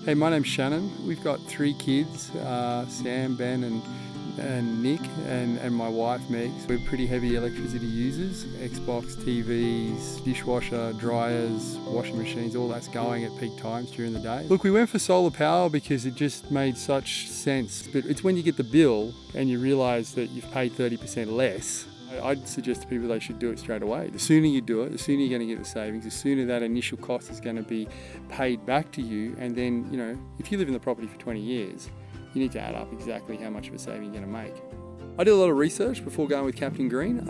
Hey, my name's Shannon. We've got 3 kids, Sam, Ben and Nick, and my wife Meg. We're pretty heavy electricity users. Xbox, TVs, dishwasher, dryers, washing machines, all that's going at peak times during the day. Look, we went for solar power because it just made such sense. But it's when you get the bill and you realise that you've paid 30% less. I'd suggest to people they should do it straight away. The sooner you do it, the sooner you're going to get the savings, the sooner that initial cost is going to be paid back to you. And then, if you live in the property for 20 years, you need to add up exactly how much of a saving you're going to make. I did a lot of research before going with Captain Green.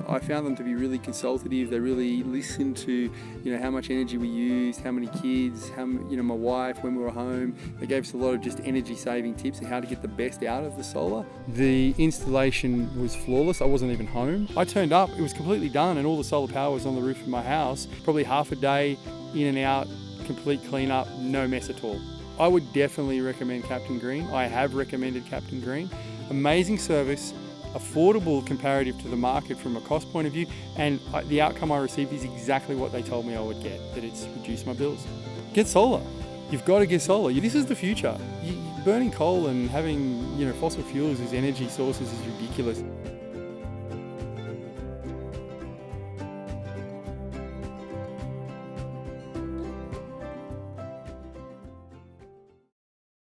I found them to be really consultative. They really listened to, how much energy we used, how many kids, my wife, when we were home. They gave us a lot of just energy saving tips and how to get the best out of the solar. The installation was flawless. I wasn't even home. I turned up, it was completely done, and all the solar power was on the roof of my house. Probably half a day in and out, complete clean up, no mess at all. I would definitely recommend Captain Green. I have recommended Captain Green. Amazing service, affordable comparative to the market from a cost point of view, and the outcome I received is exactly what they told me I would get, that it's reduced my bills. Get solar. You've got to get solar. This is the future. Burning coal and having fossil fuels as energy sources is ridiculous.